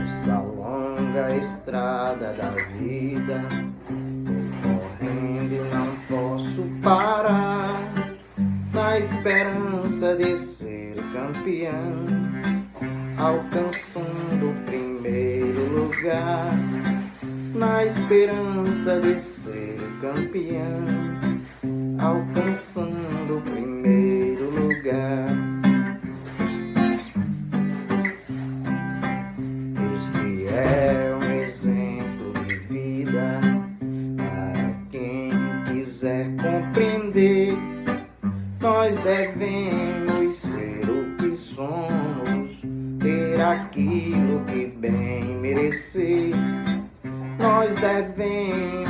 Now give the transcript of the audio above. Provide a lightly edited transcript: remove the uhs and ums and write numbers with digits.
Essa longa estrada da vida, correndo e não posso parar, na esperança de ser campeão, alcançando o primeiro lugar, na esperança de ser campeão, alcançando o primeiro lugar. Este é um exemplo de vida para quem quiser compreender. Nós devemos ser o que somos, ter aquilo que bem merecer. Nós devemos